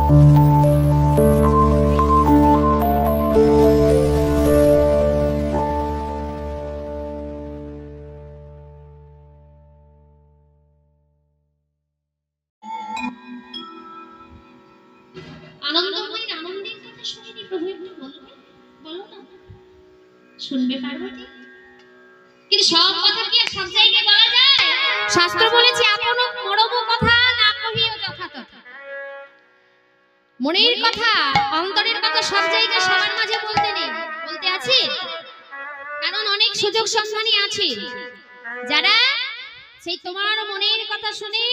শুনবে পার্বতী? কিন্তু সব কথা কি আর সব জায়গায় বলা যায়? শাস্ত্র বলেছে আপন মরম কথা না কহিও যথাতথা। মনের কথা, অন্তরের কথা সব জায়গায় সবার মাঝে বলতে নেই, বলতে আছে। কারণ অনেক সুযোগ সন্ধানী আছে যারা সেই তোমার মনের কথা শুনে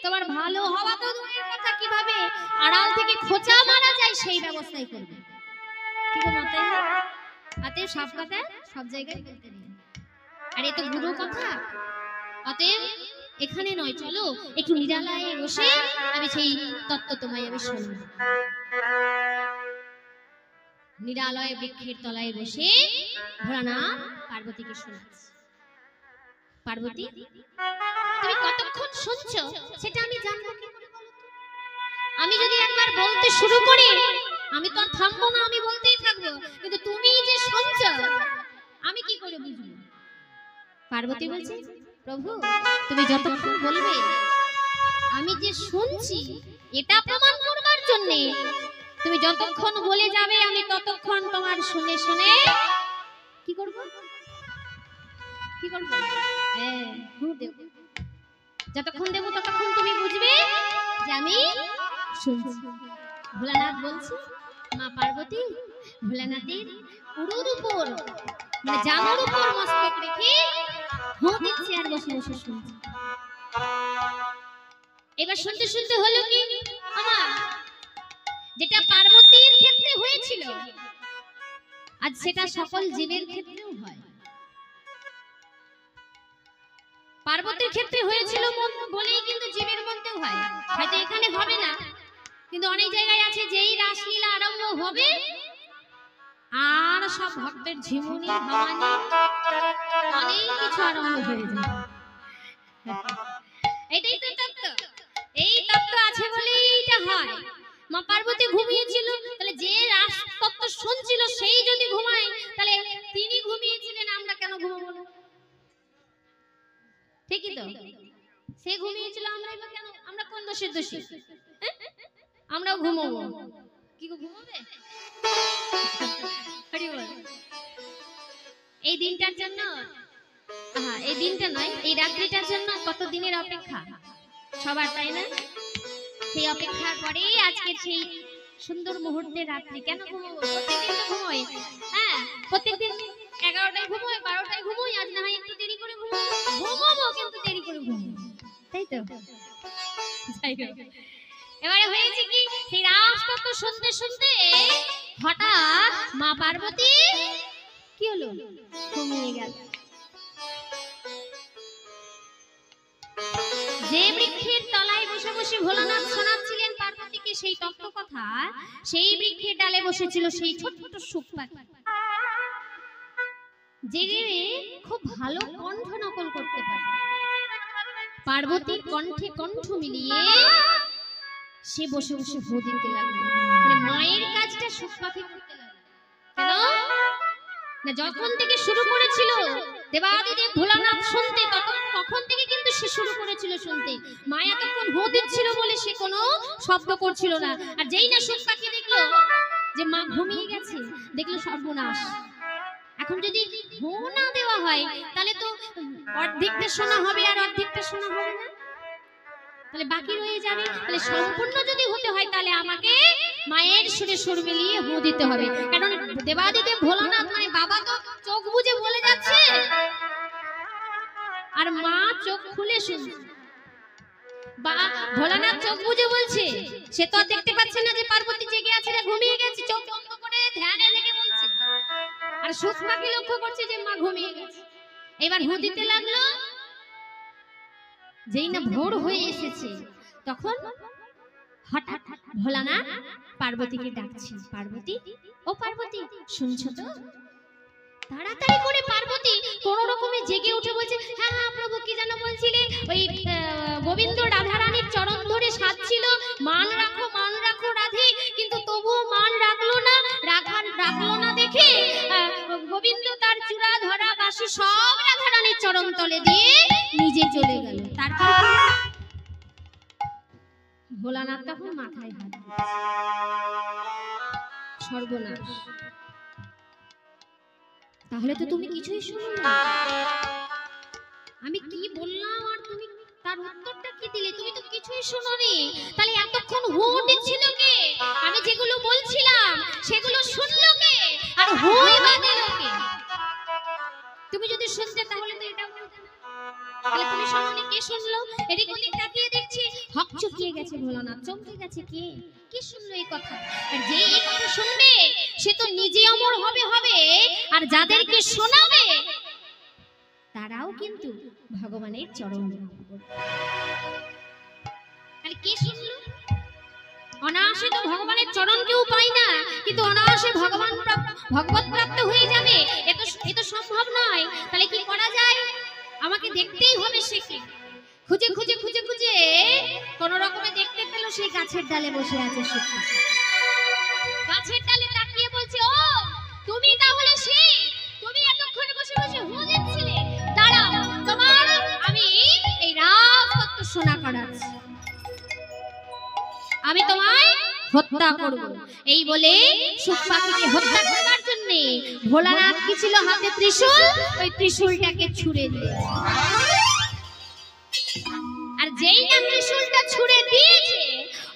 তোমার ভালো হওয়া তো দূরের কথা, কিভাবে আড়াল থেকে খোঁচা মারা যায় সেই ব্যবস্থাই করবে। কি গো মাতাই, অতএব সব কথা সব জায়গায় বলতে নেই। আর এ তো গুরু কথা, অতএব এখানে নয়, চলো একটু নিরালায় বসে আমি সেই তত্ত্ব তোমায় আমি শুনবো। নিরালয় বৃক্ষের তলায় বসে ভোলানাথ পার্বতীকে শোনাচ্ছে। পার্বতী, তুমি কতক্ষণ শুনছো সেটা আমি জানবো কি করে বলো তো? আমি যদি একবার বলতে শুরু করি আমি তো আর থামবো না, আমি বলতেই থাকবো, কিন্তু তুমি যে শুনছো আমি কি করে বুঝবো? পার্বতী বলছে, প্রভু তুমি যতক্ষণ বলবে আমি যে শুনছি এটা প্রমাণ করবার জন্য তুমি যতক্ষণ বলে যাবে আমি ততক্ষণ তোমার শুনে শুনে কি করব? কি করব? যতক্ষণ দেব ততক্ষণ তুমি বুঝবে যে আমি শুনছি। ভোলানাথ বলছি, মা পার্বতী ভোলানাথের উড়ুর উপর মানে জানোর উপর মস্তক রেখে হো দিচ্ছে আর বসে বসে শুনছি। এবার শুনতে শুনতে হলো কি, আমার যেটা পার্বতীর ক্ষেত্রে হয়েছিল আজ সেটা সকল জীবের ক্ষেত্রেও হয়। পার্বতীর ক্ষেত্রে হয়েছিল বলেই কিন্তু জীবের মধ্যেও হয়। হয়তো এখানে হবে না, কিন্তু অনেক জায়গায় আছে যেই রাসলীলা আরম্ভ হবে আর সব ভক্তের ঝিমুনি হাওয়ানি অনেক কিছু আরম্ভ হয়ে যায়। এটাই তো তত্ত্ব, এই তত্ত্ব আছে বলেই এটা হয়। মা পার্বতী ঘুমিয়েছিল, তাহলে যে রাস তত্ত্ব শুনছিল সেই যদি ঘুমায় তাহলে তিনি ঘুমিয়েছিলেন, আমরা কেন ঘুমাবো না? ঠিকই তো, সে ঘুমিয়েছিল আমরাই বা কেন? আমরা কোন দোষের দোষী? আমরাও ঘুমাবো। কি গো ঘুমাবে? হরি বল। এই দিনটার জন্য, এই দিনটা নয়, এই রাত্রিটার জন্য কত দিনের অপেক্ষা সবার, তাই না? সেই অপেক্ষার পরে আজকের সেই সুন্দর মুহূর্তের রাত্রি। কেন ঘুমাবো? প্রত্যেকদিন তো ঘুমোই, হ্যাঁ প্রত্যেকদিন 11টায় ঘুমোই, 12টায় ঘুমোই, আজ না হয় একটু দেরি করে ঘুমাবো, কিন্তু দেরি করে ঘুমাবো, তাই তো? এবারে হয়েছে কি, সেই রাসতত্ত্ব শুনতে শুনতে হঠাৎ মা পার্বতী কি হলো, ঘুমিয়ে গেল। যে বৃক্ষের তলায় বসে বসে ভোলানাথ শোনাচ্ছিলেন পার্বতীকে সেই তত্ত্ব কথা, সেই বৃক্ষের ডালে বসেছিল সেই ছোট্ট সুখ পাখি, যে খুব ভালো কণ্ঠ নকল করতে পারে। পার্বতীর কণ্ঠে কণ্ঠ মিলিয়ে সে বসে বসে হো দিতে লাগলো, মানে মায়ের কাজটা সুখ পাখি করতে লাগলো। কেন না, যখন থেকে শুরু করেছিল দেবাদিদেব ভোলানাথ শুনতে, তখন থেকে কিন্তু সে শুরু করেছিল শুনতে। মা এতক্ষণ হো দিচ্ছিল বলে সে কোনো শব্দ করছিল না। আর যেই না সুখ পাখি দেখলো যে মা ঘুমিয়ে গেছে, দেখলো সর্বনাশ। এখন যদি হো না দেওয়া হয় তাহলে তো অর্ধেকটা শোনা হবে আর অর্ধেকটা শোনা হবে না, তাহলে বাকি রয়ে যাবে। তাহলে সম্পূর্ণ যদি হতে হয় তাহলে আমাকে মায়ের সুরে সুর মিলিয়ে হো দিতে হবে। কারণ দেবাদিদেব ভোলানাথ মানে বাবা তো চোখ বুজে বলে যাচ্ছে আর মা চোখ খুলে শুনছে। বা ভোলানাথ চোখ বুজে বলছে, সে তো দেখতে পাচ্ছে না যে পার্বতী জেগে আছে না ঘুমিয়ে গেছে, চোখ বন্ধ করে ধ্যানে লেগে বলছে। আর সুখ পাখি লক্ষ্য করছে যে মা ঘুমিয়ে গেছে। এবার হো দিতে লাগলো। যেই না ভোর হয়ে এসেছে তখন হঠাৎ ভোলানাথ পার্বতীকে ডাকছে, পার্বতী ও পার্বতী শুনছো তো? তাড়াতাড়ি করে পার্বতী কোন রকমে জেগে উঠে বলছে, হ্যাঁ হ্যাঁ প্রভু, কি যেন বলছিলে? ওই গোবিন্দ রাধারানীর চরণ ধরে সাজছিল, মান রাখো রাধে, সব রাধারানীর চরণ তলে দিয়ে নিজে চলে গেল। তারপর ভোলানাথ তখন মাথায় হাত দিয়েছে, সর্বনাশ, তাহলে তো তুমি কিছুই শুনো না, আমি কি বললাম আর তুমি তার উত্তরটা কি দিলে? তুমি তো কিছুই শুনোনি, তাহলে এতক্ষণ হুঁ দিচ্ছিল কে? আমি যেগুলো বলছিলাম সেগুলো শুনলো কে আর হুঁই বা দিল কে? তুমি যদি শুনতে তাহলে তো এটা বলতে না, তাহলে তুমি শুনোনি, কে শুনলো? এদিক ওদিক তাকিয়ে দেখছি হকচকিয়ে গেছে ভোলানাথ, চমকে গেছে, কে শুনলো এই কথা? আর যে এই কথা শুনবে সে তো নিজে অমর হবে আর যাদেরকে শোনাবে তারাও কিন্তু ভগবানের চরণ লাভ করবে। আর কে শুনলো? অনায়াসে তো ভগবানের চরণ কেউ পায় না, কিন্তু অনায়াসে ভগবত প্রাপ্ত হয়ে যাবে এ তো সম্ভব নয়। তাহলে কি করা যায়? আমাকে দেখতেই হবে সেকে। খুঁজে খুঁজে খুঁজে খুঁজে কোন রকমে দেখতে পেল সেই গাছের ডালে বসে আছে সুখা। গাছের ডালে তাকিয়ে বলছে, ও তুমি তাহলে সেই, তুমি এতক্ষণ বসে বসে হু দিচ্ছিলে, দাঁড়াও, তোমার আমি এই রাজতত্ত্ব শোনা করাচ্ছি, আমি তোমায় হত্যা করব। এই বলে সুখ পাখিকে হত্যা করার জন্য ভোলানাথ কি ছিল হাতে? ত্রিশূল। ওই ত্রিশূলটাকে ছুঁড়ে দিয়েছে। আর যেই না ত্রিশূলটা ছুঁড়ে দিয়েছে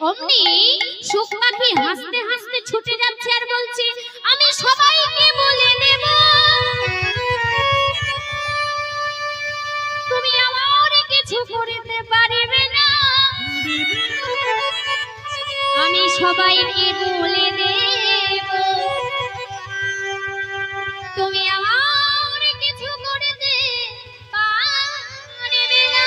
অমনি সুখ পাখি হাসতে হাসতে ছুটে যাচ্ছে আর বলছে, আমি সবাইকে বলে দেব তুমি আমার কিছু করতে পারবে না, আমি সবাইকে বলে দেব তুমি আমার কিছু করতে পারবে না,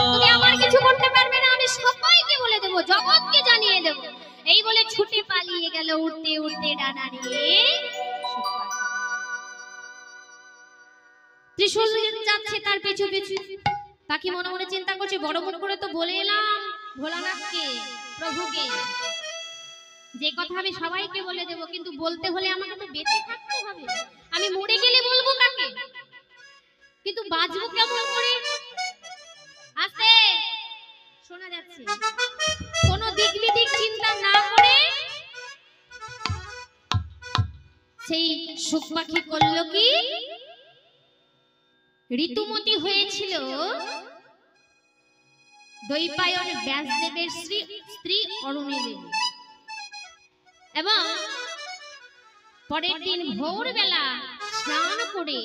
তুমি আমার কিছু করতে পারবে না, আমি সবাইকে বলে দেব, জগৎকে জানিয়ে দেব। এই বলে ছুটে পালিয়ে গেল উড়তে উড়তে ডানা নিয়ে। ত্রিশূল যাচ্ছে তার পেছু পেছু। পাখি মনে মনে চিন্তা করছে, বড় বড় করে তো বলে এলাম ভোলানাথকে, প্রভুকে, যে কথা আমি সবাইকে বলে দেব, কিন্তু বলতে হলে আমাকে তো বেঁচে থাকতে হবে, আমি মরে গেলে বলবো কাকে? কিন্তু বাঁচবো কেমন করে? আস্তে শোনা যাচ্ছে, কোনো দিক বিদিক চিন্তা না করে সেই সুখ পাখি করলো কি, ঋতুমতি হয়েছিল দৈপায়ন ব্যাসদেবের স্ত্রী অরুণী দেবী, এবং পরের দিন ভোরবেলা স্নান করে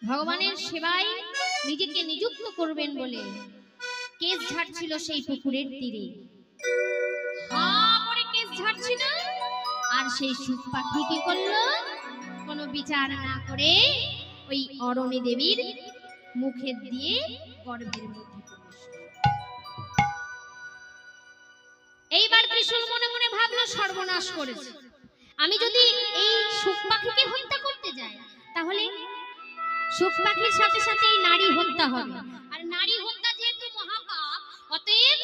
ভগবানের সেবায় নিজেকে নিযুক্ত করবেন বলে কেশ ঝাড়ছিল সেই পুকুরের তীরে। কেশ ঝাড়ছিল আর সেই সুখ পাখি কি করলো? কোনো বিচার না করে ওই অরুণী দেবীর মুখে দিয়ে গর্ভের মধ্যে প্রবেশ করল। এইবার ত্রিশূল মনে মনে ভাবলো, সর্বনাশ করেছে, আমি যদি এই সুখ পাখিকে হত্যা করতে যাই তাহলে সুখ পাখির সাথে সাথে এই নারী হত্যা হবে, আর নারী হত্যা যেহেতু মহাপাপ, অতএব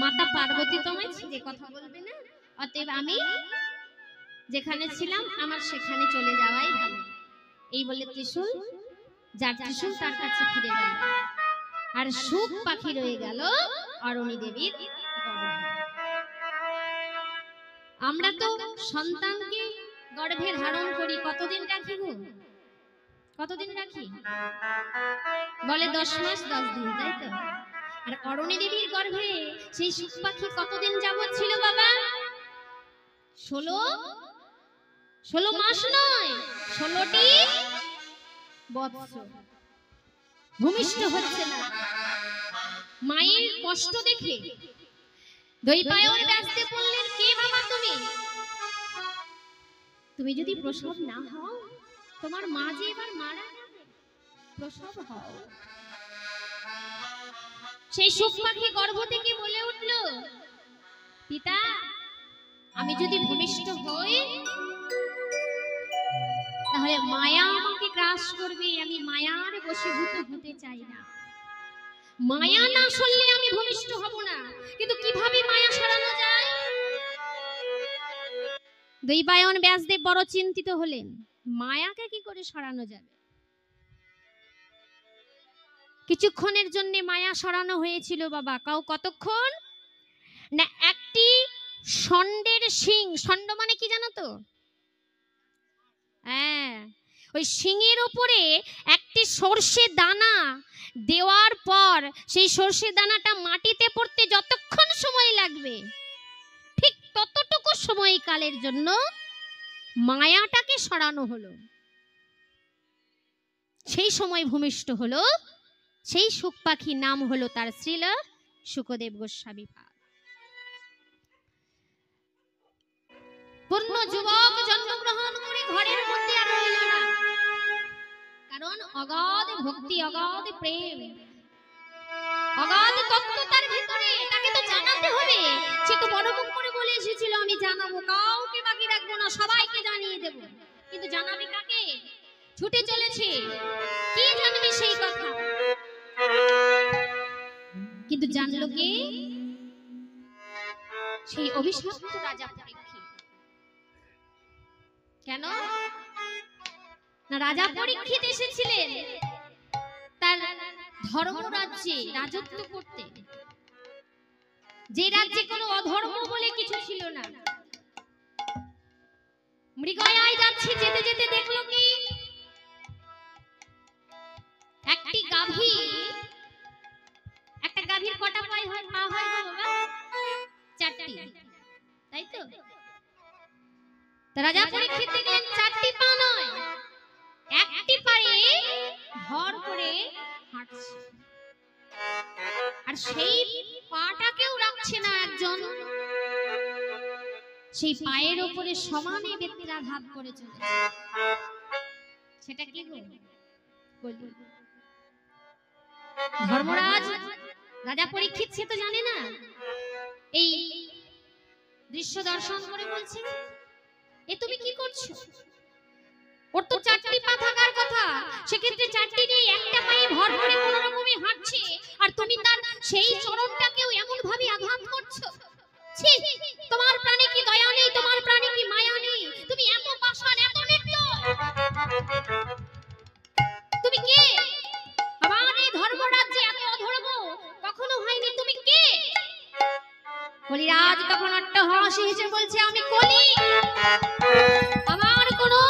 মাতা পার্বতী তোমায় ছিঁড়ে কথা বলবে না, অতএব আমি যেখানে ছিলাম আমার সেখানে চলে যাওয়াই ভালো। এই বলে ত্রিশূল, যার ত্রিশূল তার কাছে ফিরে গেল, আর সুখ পাখি রয়ে গেল অরুণী দেবীর গর্ভে। আমরা তো সন্তানকে গর্ভে ধারণ করি, কতদিন রাখি গো? কতদিন রাখি? বলে 10 মাস 10 দিন, তাই তো? আর অরুণী দেবীর গর্ভে সেই সুখ পাখি কতদিন যাবত ছিল বাবা? 16 মাস নয়, 16টি বৎসর। ভূমিষ্ঠ হচ্ছে না। মায়ের কষ্ট দেখে দৈপায়ন ব্যাসদেব বললেন, কে বাবা তুমি? তুমি যদি প্রসব না হও, তোমার মা যে এবার মারা যাবে, প্রসব হও। সেই সুখ পাখি গর্ভ থেকে বলে উঠল, পিতা আমি যদি ভূমিষ্ঠ হই তাহলে মায়া আমাকে গ্রাস করবে, আমি মায়ার বশীভূত হতে চাই না, মায়া না সরলে আমি ভূমিষ্ঠ হব না। কিন্তু কিভাবে মায়া সরানো যায়? দৈপায়ন ব্যাসদেব বড় চিন্তিত হলেন, মায়াকে কি করে সরানো যাবে। কিছুক্ষণের জন্য মায়া সরানো হয়েছিল বাবা, কতক্ষণ না, একটি ষণ্ডের শিং, ষণ্ড মানে কি জানো তো? হ্যাঁ, ওই শিঙের উপরে একটি সর্ষে দানা দেওয়ার পর সেই সর্ষে দানাটা মাটিতে পড়তে যতক্ষণ সময় লাগবে ঠিক ততটুকু সময়কালের জন্য মায়াটাকে সরানো হলো। সেই সময় ভূমিষ্ঠ হলো সেই সুখ পাখি, নাম হলো তার শ্রীল শুকদেব গোস্বামী পাদ। পূর্ণ যুবক জন্মগ্রহণ করে ঘরের মধ্যে আর রইল না, কারণ অগাধ ভক্তি, অগাধ প্রেম, অগাধ তত্ত্ব তার ভিতরে, তাকে তো জানাতে হবে। সে তো বড় মুখ করে বলে এসেছিল, আমি জানাবো, কাউকে বাকি রাখবো না, সবাইকে জানিয়ে দেব। কিন্তু জানাবে কাকে? ছুটে চলেছে, কি জানবে সেই কথা? কিন্তু জানলো কে? সেই অভিশপ্ত রাজা পরীক্ষিত। কেন না, রাজা পরীক্ষিত এসেছিলেন তার ধর্মরাজ্যে রাজত্ব করতে, যে রাজ্যে কোনো অধর্ম বলে কিছু ছিল না। মৃগয়ায় যাচ্ছে, যেতে যেতে দেখলো কি একটি গাভী, একটা গাভীর কটা পা হয় বাবা? চারটি, তাই তো? রাজা পরীক্ষিত দেখলেন চারটি পা নয়, একটি পায়ে ভর করে হাঁটছে, আর সেই পাটাকেও রাখছে না একজন, সেই পায়ের উপরে সমানে বেত্রাঘাত করে চলেছে। সেটা কি গো? ধর্মরাজ রাজা পরীক্ষিত সে তো জানে না, এই দৃশ্য দর্শন করে বলছে, এ তুমি কি করছো? ওর তো চারটি পা থাকার কথা, সেক্ষেত্রে চারটি নেই, একটা পায়ে ভর করে কোনো রকমে হাঁটছে, আর তুমি তার সেই চরণটাকেও এমন ভাবে আঘাত করছো। ছি, তোমার প্রাণে কি দয়া নেই? তোমার প্রাণে কি মায়া নেই? তুমি এত পাষাণ, এত নির্দয়, তুমি কে? আমার এই ধর্মরাজ্যে এত অধর্ম কখনো হয়নি, তুমি কে? কলিরাজ তখন অট্টহাসি হেসে বলছে, আমি কলি, আমার কোনো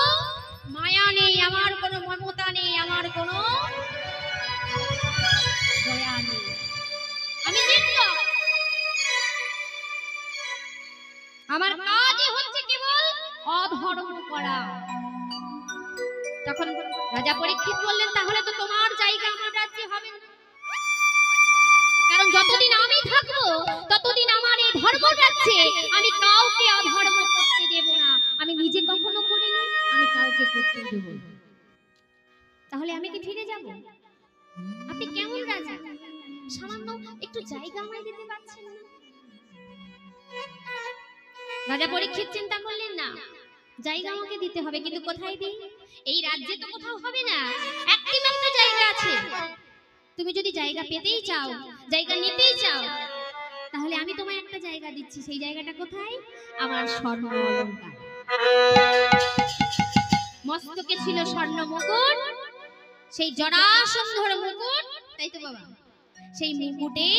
মায়া নেই, আমার কোনো মমতা নেই, আমার কোনো দয়া নেই, আমি নির্দয়, আমার কাজই হচ্ছে কেবল অধর্ম করা। তখন রাজা পরীক্ষিত বললেন, তাহলে তো তোমার জায়গা আমার রাজ্যে হবে না, কারণ যতদিন আমি থাকবো ততদিন আমার এই ধর্ম রাজ্যে আমি কাউকে অধর্ম করতে দেব না। আমি নিজে কখনো করিনি, আমি কাউকে করতে দেব না। তাহলে আমি কি ফিরে যাব? আপনি কেমন রাজা, সামান্য একটু জায়গা আমায় দিতে পারছেন না? রাজা পরীক্ষিত চিন্তা করলেন, না, জায়গা আমাকে দিতে হবে, কিন্তু কোথায় দিই? এই রাজ্যে তো কোথাও হবে না, একটি মাত্র জায়গা আছে। তুমি যদি জায়গা পেতেই চাও, জায়গা নিতেই চাও, তাহলে আমি তোমায় একটা জায়গা দিচ্ছি। সেই জায়গাটা কোথায়? আমার স্বর্ণ অলংকার। মস্তকে ছিল স্বর্ণ মুকুট, সেই জরাসন্ধর মুকুট, তাই তো বাবা? সেই মুকুটে,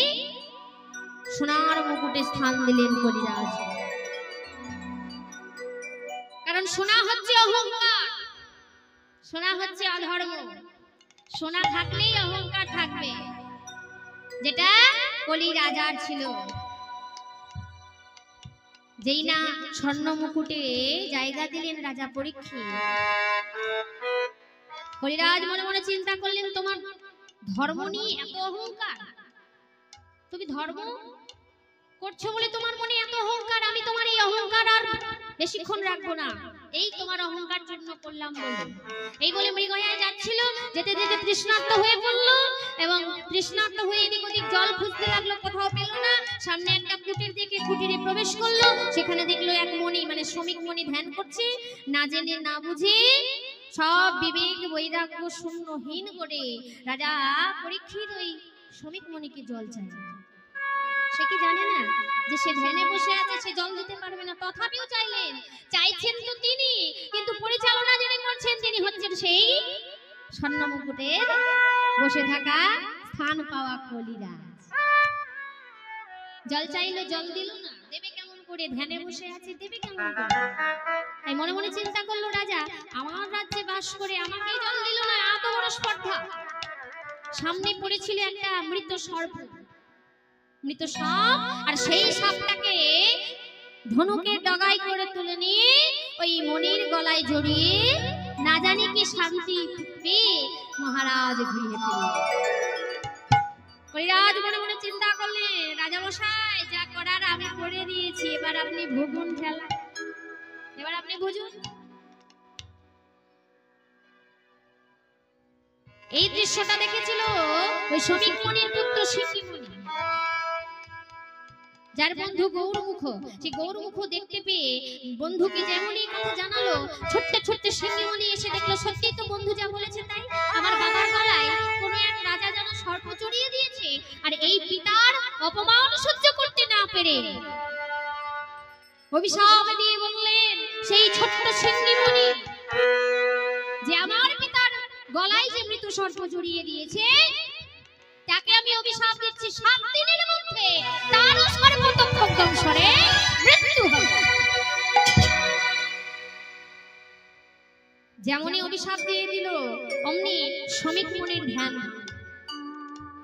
সোনার মুকুটে স্থান দিলেন কলিরাজ। কারণ সোনা হচ্ছে অহংকার, সোনা হচ্ছে অধর্ম, সোনা থাকলেই অহংকার থাকবে, যেটা কলি রাজার ছিল। যেই না স্বর্ণ মুকুটে জায়গা দিলেন রাজা পরীক্ষিত, কলিরাজ মনে মনে চিন্তা করলেন, তোমার ধর্ম নিয়ে এত অহংকার, তুমি ধর্ম করছো বলে তোমার মনে এত অহংকার, আমি তোমার এই অহংকার আর বেশিক্ষণ রাখবো না, এই তোমার অহংকার চূর্ণ করলাম বলে। এই বলে মৃগয়ায় যাচ্ছিল, যেতে যেতে তৃষ্ণার্ত হয়ে পড়লো, এবং তৃষ্ণার্ত হয়ে এদিক ওদিক জল খুঁজতে লাগলো, কোথাও পেল না। সামনে একটা কুটির দেখে কুটিরে প্রবেশ করলো, সেখানে দেখলো এক মণি, মানে শ্রমিক মণি ধ্যান করছে, না জেনে না বুঝে সব বিবেক বৈরাগ্য শূন্যহীন করে রাজা পরীক্ষিত ওই শ্রমিক মণিকে জল চায়। সে কি জানে না যে সে ধ্যানে বসে আছে, সে জল দিতে পারবে না? তথাপিও চাইছেন তো তিনি, কিন্তু পরিচালনা যিনি করছেন তিনি হচ্ছেন সেই স্বর্ণ মুকুটের বসে থাকা স্থান পাওয়া কলিরাজ। জল চাইলো, জল দিল না, দেবে কেমন করে? ধ্যানে বসে আছে, দেবে কেমন করে? তাই মনে মনে চিন্তা করলো রাজা, আমার রাজ্যে বাস করে আমাকে জল দিল না, এত বড় স্পর্ধা। সামনে পড়েছিল একটা মৃত সর্প, মৃত সাপ, আর সেই সাপটাকে ধনুকের ডগায় করে তুলে নিয়ে ওই মণির গলায় জড়িয়ে না জানি কি শান্তি পেয়ে মহারাজ গৃহে ফিরলেন। কলিরাজ মনে মনে চিন্তা করলেন, রাজা মশাই যা করার আমি করে দিয়েছি, এবার আপনি ভুগুন খেলা, এবার আপনি বুঝুন। এই দৃশ্যটা দেখেছিল ওই শ্রমিক মণির পুত্র সিংহীমণি, যার বন্ধু গৌরমুখ। সেই গৌরমুখ দেখতে পেয়ে বন্ধুকে যেমনই কথা জানালো, ছোট্ট ছোট্ট সিংহীমণি এসে দেখলো সত্যি তো বন্ধু যা বলেছে তাই, আমার বাবার গলায় কোনো এক রাজা যেন সর্প চড়িয়ে দিয়েছে, আর এই পিতার অপমান সহ্য করতে না পেরে অভিশাপ দিয়ে বললেন সেই ছোট্ট সিংহীমণি যে আমার পিতার গলায় যে মৃত সর্প জড়িয়ে দিয়েছে তাকে আমি অভিশাপ দিচ্ছি, 7 দিনের মধ্যে তারও সর্বতোক্ষক দংশনে মৃত্যু হবে। যেমনই অভিশাপ দিয়ে দিল অমনি শ্রমিক মনির ধ্যান।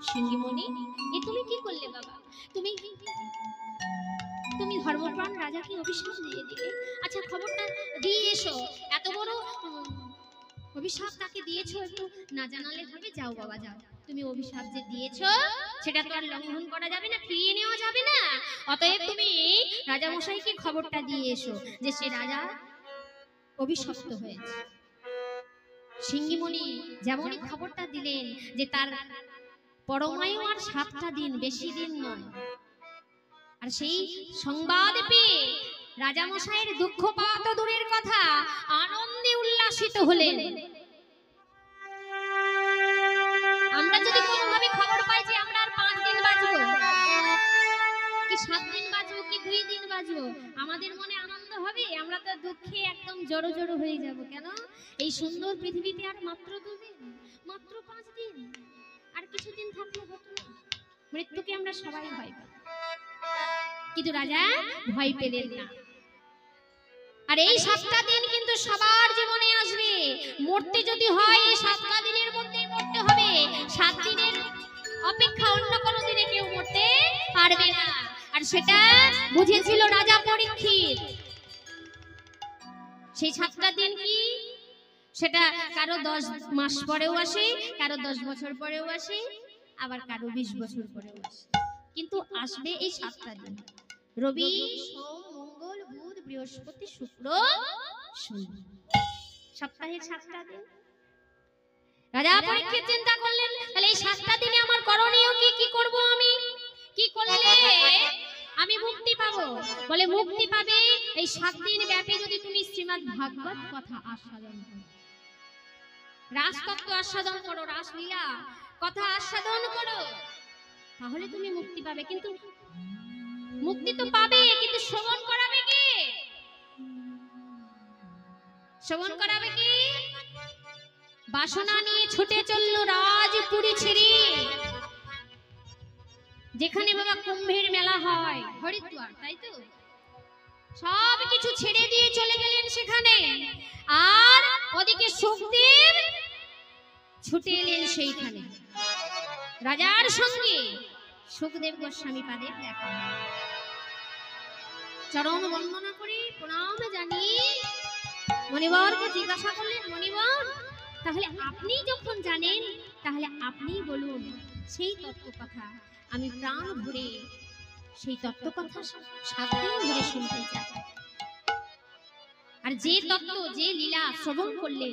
সিংহীমণি, এ তুমি কি করলে বাবা? তুমি ধর্মপ্রাণ রাজাকে অভিশাপ দিয়ে দিলে। আচ্ছা খবরটা দিয়ে এসো, এত বড় অভিশাপ তাকে দিয়েছো, একটু না জানালে হবে? যাও বাবা যাও, তুমি অভিশাপ যে দিয়েছো সেটা তো আর লঙ্ঘন করা যাবে না, ফিরিয়ে নেওয়া যাবে না। অতএব তুমি রাজা মশাইকে খবরটা দিয়ে এসো যে সে রাজা অভিশপ্ত হয়েছে। সিংহীমণি যেমনই খবরটা দিলেন যে তার পরমায়ু আর 7টা দিন, বেশি দিন নয়, আর সেই সংবাদ পেয়ে রাজা মশাইয়ের দুঃখ পাওয়া তো দূরের কথা, আনন্দে উল্লাসিত হলেন। আমরা যদি কোনোভাবে খবর পাই যে আমরা আর 5 দিন বাঁচবো, কি 7 দিন বাঁচবো, কি 2 দিন বাঁচবো, আমাদের মনে আনন্দ হবে? আমরা তো দুঃখে একদম জড়ো জড়ো হয়ে যাব। কেন? এই সুন্দর পৃথিবীতে আর মাত্র 2 দিন, মাত্র 5 দিন, আর কিছুদিন থাকলে হতো না? মৃত্যুকে আমরা সবাই ভয় পাই, কিন্তু রাজা ভয় পেলেন না। আর এই 7টা দিন কিন্তু সবার জীবনে আসবে, মরতে যদি হয় এই 7টা দিনের মধ্যেই মরতে হবে। 7 দিনের অপেক্ষা অন্য কোনো দিনে কেউ মরতে পারবে না, আর সেটা বুঝেছিল রাজা পরীক্ষিত। সেই 7টা দিন কি, সেটা কারো 10 মাস পরেও আসে, কারো 10 বছর পরেও আসে, আবার কারো 20 বছর পরেও আসে, কিন্তু আসবে এই 7টা দিন। রবি, সোম, মঙ্গল, বুধ, বৃহস্পতি, শুক্র, শনি, সপ্তাহের 7টা দিন। রাজা পরীক্ষিত চিন্তা করলেন, তাহলে এই 7টা দিনে আমার করণীয় কি? কি করব আমি? কি করলে আমি মুক্তি পাবো? বলে মুক্তি পাবে এই 7 দিন ব্যাপী যদি তুমি শ্রীমদ্ ভাগবত কথা আস্বাদন করো, রাসতত্ত্ব আস্বাদন করো, রাসলীলা কথা আস্বাদন করো, তাহলে তুমি মুক্তি পাবে। কিন্তু মুক্তি তো পাবে, কিন্তু শ্রবণ করাবে কে? শ্রবণ করাবে কে? বাসনা নিয়ে ছুটে চলল রাজপুরী ছেড়ে, যেখানে বাবা কুম্ভের মেলা হয়, হরিদ্বার, তাই তো? সব কিছু ছেড়ে দিয়ে চলে গেলেন সেখানে, আর ওদিকে সুখদেব ছুটে এলেন সেইখানে রাজার সঙ্গে। সুখদেব গোস্বামী পাদের দেখা, চরণ বন্দনা করে প্রণাম জানিয়ে মণিবরকে জিজ্ঞাসা করলেন, মণিবর তাহলে আপনি যখন জানেন তাহলে আপনি বলুন সেই তত্ত্ব কথা, আমি প্রাণ ভরে সেই তত্ত্ব কথা 7 দিন ধরে শুনতে চাই। আর যে তত্ত্ব, যে লীলা শ্রবণ করলে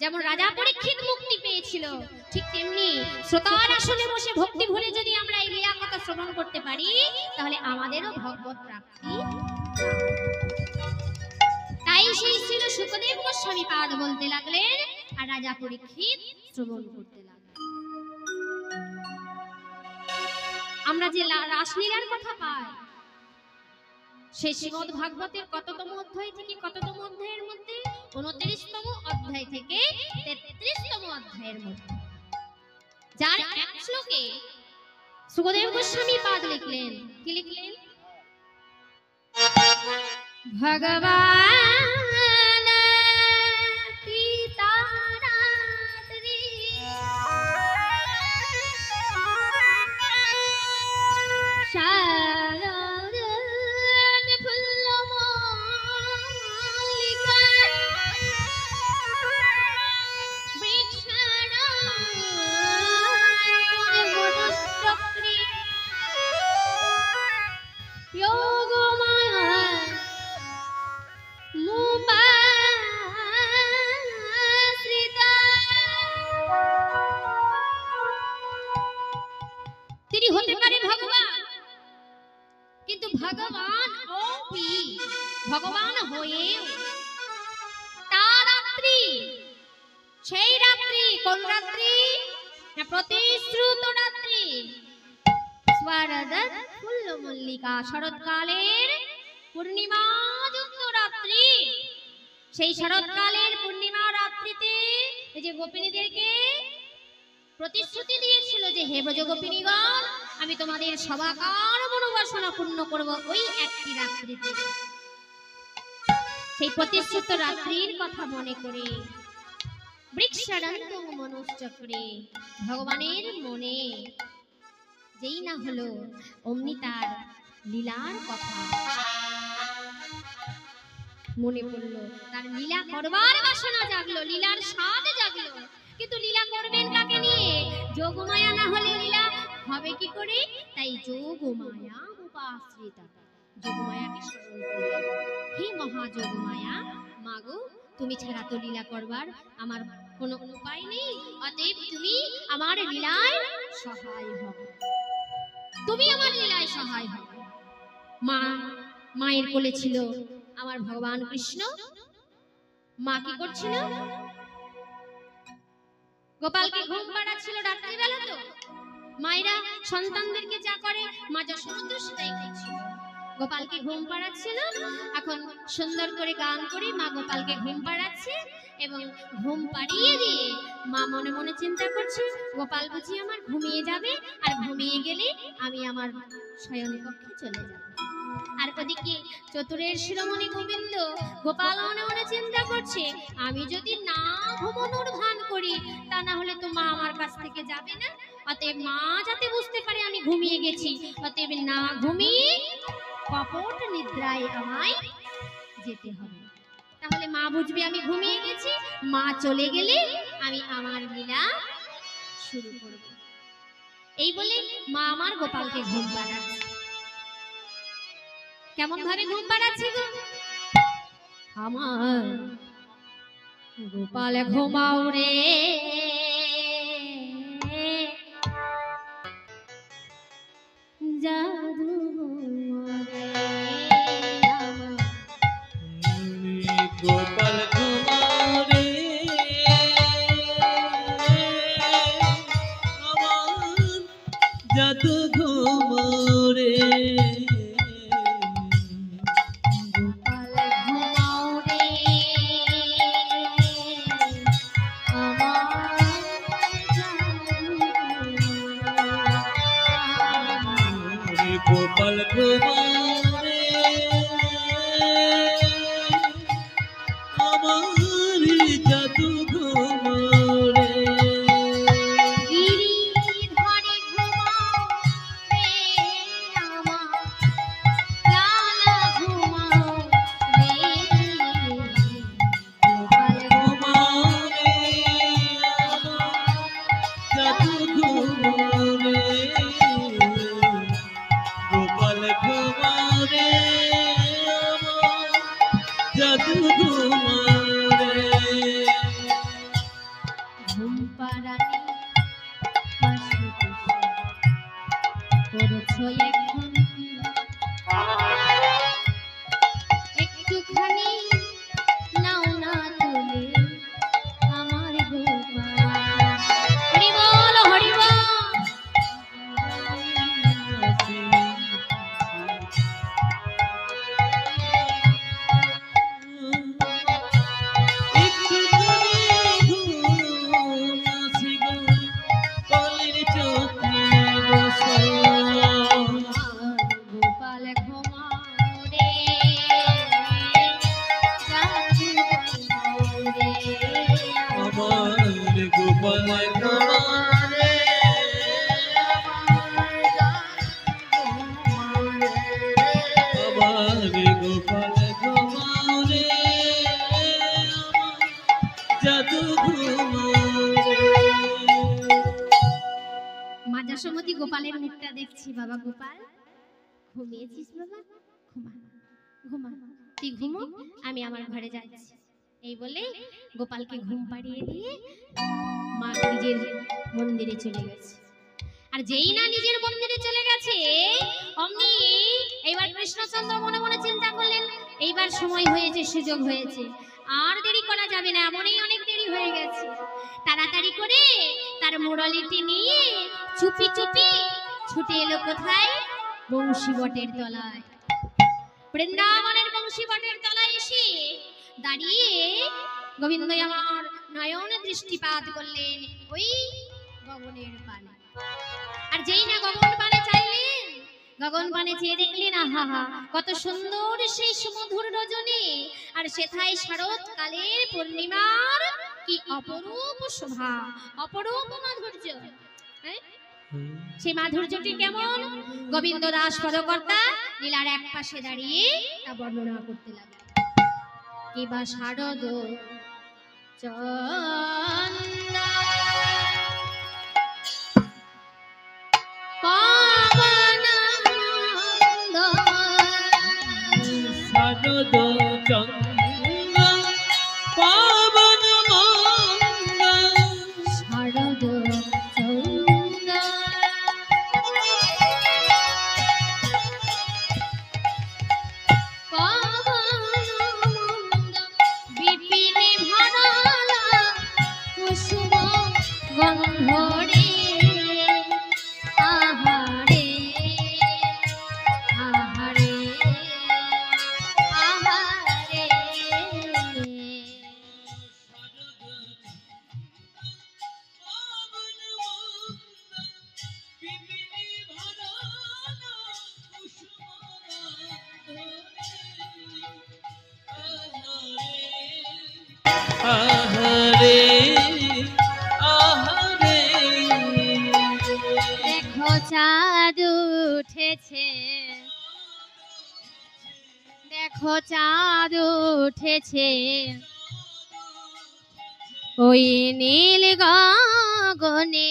যেমন রাজা পরীক্ষিত মুক্তি পেয়েছিল, ঠিক তেমনি শ্রোতার আসনে বসে ভক্তি ভরে যদি আমরা এই লীলা কথা শ্রবণ করতে পারি তাহলে আমাদেরও ভগবত প্রাপ্তি। তাই সেই ছিল সুখদেব গোস্বামী পাদ বলতে লাগলেন, আর রাজা পরীক্ষিত শ্রবণ করতে লাগলেন। আমরা যে রাসলীলার কথা পাই, সেই শ্রীমদ ভাগবতের কততম অধ্যায় থেকে কততম অধ্যায়ের মধ্যে? 29তম অধ্যায় থেকে 33তম অধ্যায়ের মধ্যে, যার এক শ্লোকে সুখদেব গোস্বামী পাদ লিখলেন। কি লিখলেন? ভগবান পিতারাত্রি শারদ ফুল্লমল্লিকা বৃক্ষারণ্যবনশ্চক্রী যোগমায়া মুপাশ্রিতা। তিনি হতে পারে ভগবান, কিন্তু ভগবান অপি, ভগবান হয়েও তার রাত্রি, সেই রাত্রি, কোন রাত্রি? না, প্রতিশ্রুত রাত্রি, স্বরদৎ ফুল্লমল্লিকা, শরৎকালের পূর্ণিমা যুক্ত রাত্রি। সেই শরৎকালের পূর্ণিমা রাত্রিতে এই যে গোপিনীদেরকে প্রতিশ্রুতি দিয়েছিল যে হে ব্রজ গোপিনীগণ, আমি তোমাদের সবাকার মনোবাসনা পূর্ণ করব ওই একটি রাত্রিতে। সেই প্রতিশ্রুত রাত্রির কথা মনে করে বৃক্ষারণ্যং মনশ্চক্রে, ভগবানের মনে যেই না হলো অমনি তার লীলার কথা মনে পড়লো, তার লীলা করবার বাসনা জাগলো, লীলার স্বাদ জাগলো। কিন্তু লীলা করবেন কাকে নিয়ে? যোগমায়া না হলে লীলা হবে কি করে? তাই যোগমায়া উপাশ্রিতা, যোগমায়াকে স্মরণ করলেন। হে মহাযোগমায়া, মাগো, তুমি ছাড়া তো লীলা করবার আমার কোনো উপায় নেই, অতএব তুমি আমার লীলায় সহায় হও, তুমি আমার লীলায় সহায় হও। মা, মায়ের কোলে ছিল আমার ভগবান কৃষ্ণ। মা কি করছিল? গোপালকে ঘুম পাড়াচ্ছিল রাত্রিবেলা। তো মায়েরা সন্তানদেরকে যা করে, মা যশোমতি সেটাই করছিল, গোপালকে ঘুম পাড়াচ্ছিল। এখন সুন্দর করে গান করে মা গোপালকে ঘুম পাড়াচ্ছে, এবং ঘুম পাড়িয়ে দিয়ে মা মনে মনে চিন্তা করছে, গোপাল বুঝি আমার ঘুমিয়ে যাবে, আর ঘুমিয়ে গেলে আমি আমার শয়ন কক্ষে চলে যাব। আর ওদিকে চতুরের শিরোমণি গোবিন্দ গোপাল মনে মনে চিন্তা করছে, আমি যদি না ঘুমানোর ভান করি, তা না হলে তো মা আমার কাছ থেকে যাবে না, অতএব মা যাতে বুঝতে পারে আমি ঘুমিয়ে গেছি, অতএব না ঘুমিয়ে কপট নিদ্রায় আমায় যেতে হবে। তাহলে মা বুঝবে আমি ঘুমিয়ে গেছি, মা চলে গেলে আমি আমার লীলা শুরু করব। এই বলে মা আমার গোপালকে ঘুম পাড়াচ্ছে। কেমন ভাবে ঘুম পাড়াচ্ছে গো? আমার গোপাল ঘুমাও রে, জাদু গোপাল ঘুমাও রে, আমার জাদু ঘুমাও রে, গোপাল ঘুমাও রে, আমার জাদু ঘুমাও রে, গিরিধরে ঘুমাও রে, আমার লালা ঘুমাও রে, গোপাল ঘুমাও রে, আমার জাদু ঘুমাও রে, গোপাল ঘুমাও রে, আমার জাদু ঘুমাও রে। ঘুম পাড়ানি করছো এখন কি? একটুখানি নাও না তুলে আমার গোপাল। হরি বল, হরি বল। শ্রীমতী গোপালের মুখটা দেখছি। বাবা গোপাল, ঘুমিয়েছিস বাবা? ঘুমা ঘুমা, তুই ঘুমো, আমি আমার ঘরে যাচ্ছি। এই বলে গোপালকে ঘুম পাড়িয়ে দিয়ে মা নিজের মন্দিরে চলে গেছে। আর যেই না নিজের মন্দিরে চলে গেছে, অমনি এইবার কৃষ্ণচন্দ্র মনে মনে চিন্তা করলেন, এইবার সময় হয়েছে, সুযোগ হয়েছে, আর দেরি করা যাবে না, এমনই অনেক দেরি হয়ে গেছে। তাড়াতাড়ি করে তার মুরলিটি নিয়ে চুপি চুপি ছুটে এলো কোথায়? বংশী বটের তলায়। বৃন্দাবনের বংশী বটের তলায় এসে দাঁড়িয়ে গোবিন্দ আমার নয়ন দৃষ্টিপাত করলেন ওই গগনের পানে। আর যেই না গগন পানে চাইলেন, গগন পানে চেয়ে দেখলেন, আহা হা, কত সুন্দর সেই সুমধুর রজনী, আর সেথায় শরৎকালের পূর্ণিমার কি অপরূপ শোভা, অপরূপ মাধুর্য। সেই মাধুর্যটি কেমন? গোবিন্দ দাস পদকর্তা লীলার এক পাশে দাঁড়িয়ে তা বর্ণনা করতে লাগলেন। কিবা শারদ চন্দন পাবন শারদ চন্দ্র পাবন মঙ্গল, শারদ গন্ধরে আহারে আহারে আহারে। আহারে দেখো চাঁদ উঠেছে, দেখো চাঁদ উঠেছে, ওই নীল গগনে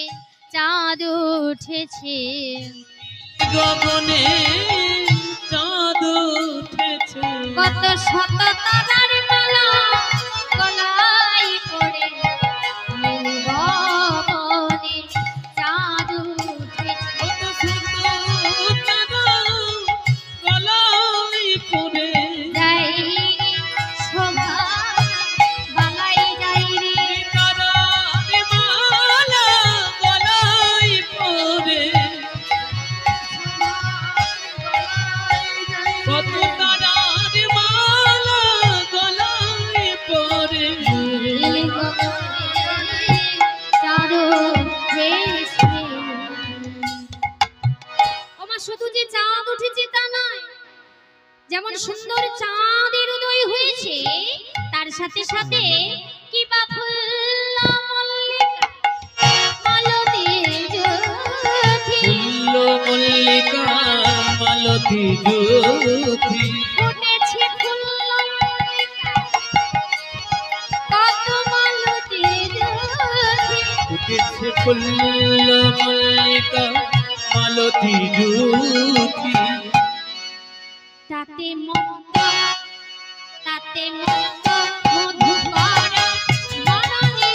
চাঁদ উঠেছে, গগনে চাঁদ উঠেছে, কত শত তারার মালা গলায় পড়ে নীল গগনে চাঁদ উঠেছে, কত শত তারা গলায় পড়ে যাই রে শোভা বালাই যাই রে, তারার মালা গলায় পড়ে, কত তারার মালা গলায় পড়ে, নীল গগনে চাঁদ উঠেছে। ওমা, শুধু যে চাঁদ উঠেছে তা নয়, যেমন সুন্দর চাঁদের উদয় হয়েছে, তার সাথে সাথে কি বা ফুল মল্লিকা মালতী জ্যোতি, ফুল্ল মল্লিকা মালতী জ্যোতি, ফুটেছে ফুল মল্লিকা কত মালতী জ্যোতি, ফুটেছে ফুল্ল মল্লিকা মালতী জ্যোতি, তাতে মত্ত তাতে মত্ত মধুকর বননী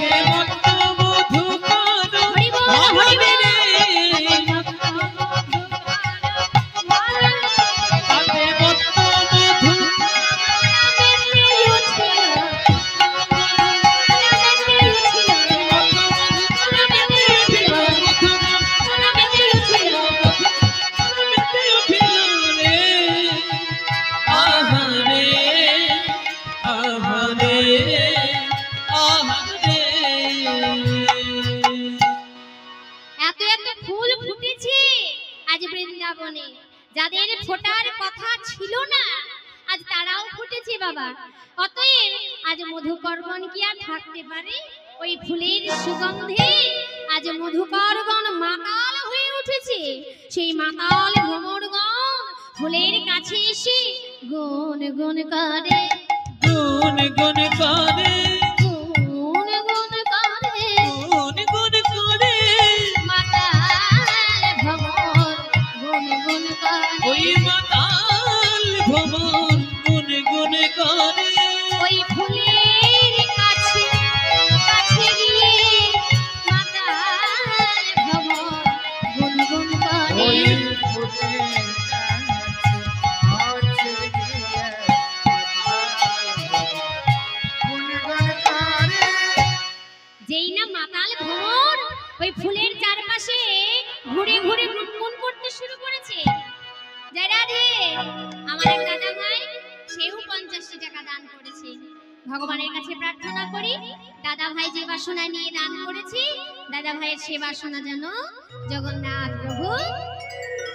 রে, মত্ত মধুকর হরি বল, হরি বল। তাতে মত্ত মধু এত এত ফুল ফুটেছে আজ বৃন্দাবনে, যাদের ফোটার কথা ছিল না আজ তারাও ফুটেছে বাবা। অতএব আজ মধুকরগণ কি আর থাকতে পারে? ওই ফুলের সুগন্ধে আজ মধুকরগণ মাতাল হয়ে উঠেছে। সেই মাতাল ভ্রমরগণ ফুলের কাছে এসে গুন গুন করে, গুন গুন করে, গুন গুন করে গুন গুন করে, মাতাল ঘুরে ঘুরে গুনগুন করতে শুরু করেছে, জয় রাধে। আমার এক দাদা ভাই সেও 50টি টাকা দান করেছে। ভগবানের কাছে প্রার্থনা করি দাদা ভাই যে বাসনা নিয়ে দান করেছে, দাদা ভাইয়ের সে বাসনা যেন জগন্নাথ প্রভু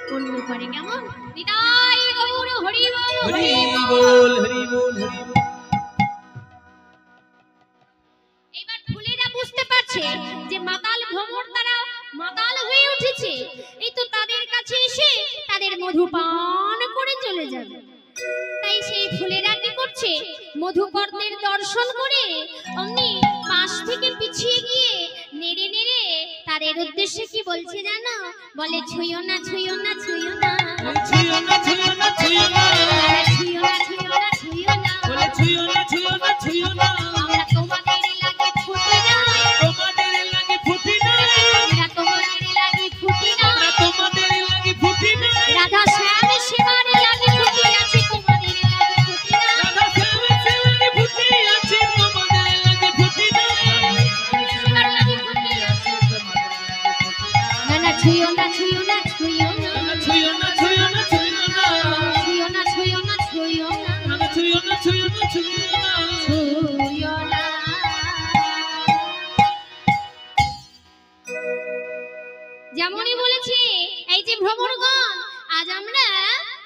পূর্ণ করে। কেমন? নিতাই গৌর হরি বল হরি বল, হরি বল, হরি বল। এবার ফুলেরা বুঝতে পারছে যে মাতাল ভ্রমর তারা মাতাল হয়ে উঠেছে, এই তো তাদের কাছে এসে তাদের মধু পান করে চলে যাবে। তাই সেই ফুলেরা কি করছে, মধুকরদের দর্শন করে অমনি পাশ থেকে পিছিয়ে গিয়ে নেড়ে নেড়ে তাদের উদ্দেশ্যে কি বলছে জানো? বলে ছুঁয়ো না ছুঁয়ো না ছুঁয়ো না, ছুঁয়ো না, ছুঁয়ো না, ছুঁয়ো না, ছুঁয়ো না ছুঁয়ো না ছুঁয়ো না, বলে ছুঁয়ো না, ছুঁয়ো না, ছুঁয়ো না। আমরা তোমাদের লাগে ফুটে যাই, তোমাদের লাগে ফুটি না, আমরা তোমাদের লাগে ফুটে আমরা যাই, তোমাদের লাগে ফুটি না। রাধা শ্যাম সেবার লাগে ফুটে আছে, তোমাদের লাগে ফুটে না, রাধা শ্যামের লাগে ফুটি আছে, তোমাদের লাগে ফুটি না। সেবার লাগে ফুটে আছে। না না ছুঁয়ো না ছুঁয়ো না ছুঁয়ো না, ছুঁয়ো না, ছুঁয়ো না, ছুঁয়ো না, ছুঁয়ো না ছুঁয়ো না ছুঁয়ো না, ছুঁয়ো না, ছুঁয়ো না, ছুঁয়ো না। ছুঁয়ো না। যেমনই বলেছে এই যে ভ্রমরগণ, আজ আমরা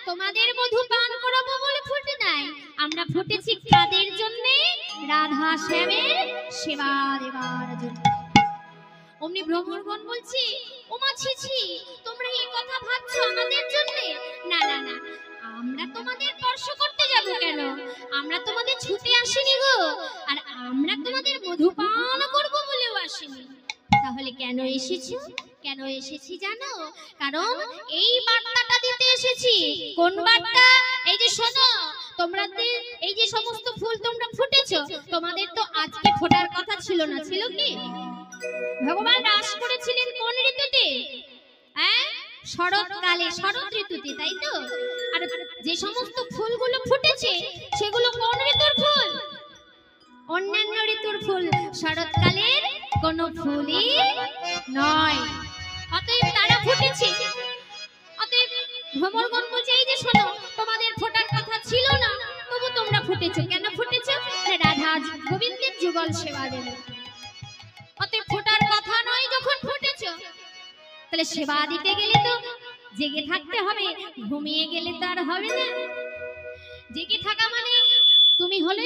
তোমাদের মধু পান করাবো বলে ফুটে নাই, আমরা ফুটেছি কাদের জন্য? রাধা শ্যামের সেবা দেবার জন্য। অমনি ভ্রমরগণ বলছি, ওমা ছি ছি, তোমরা এই কথা ভাবছো আমাদের জন্য? না না না, আমরা তোমাদের স্পর্শ করতে যাব কেন? আমরা তোমাদের ছুতে আসিনি গো, আর আমরা তোমাদের মধু পান করব বলেও আসিনি। তাহলে কেন এসেছো? কেন এসেছি জানো? কারণ এই বার্তাটা দিতে এসেছি। কোন বার্তা? এই যে শোনো, তোমাদের এই যে সমস্ত ফুল তোমরা ফুটেছো, তোমাদের তো আজকে ফোটার কথা ছিল না, ছিল কি? ভগবান রাস করেছিলেন কোন ঋতুতে? হ্যাঁ, শরৎকালে, শরৎ ঋতুতে, তাই তো? আর যে সমস্ত ফুলগুলো ফুটেছে সেগুলো কোন ঋতুর ফুল? অন্যান্য ঋতুর ফুল, শরৎকালের কোনো ফুলই নয়। অতএব তারা ফুটেছে। অতএব ভ্রমরগণ বলছে, এই যে শোনো, তোমাদের ফোটার কথা ছিল না, তবু তোমরা ফুটেছো। কেন ফুটেছো? রাধা গোবিন্দের যুগল সেবা দেবে। অতএব ফোটার কথা নয় যখন ফুটেছো, তাহলে সেবা দিতে গেলে তো জেগে থাকতে হবে, ঘুমিয়ে গেলে তো আর হবে না। জেগে থাকা মানে তুমি হলে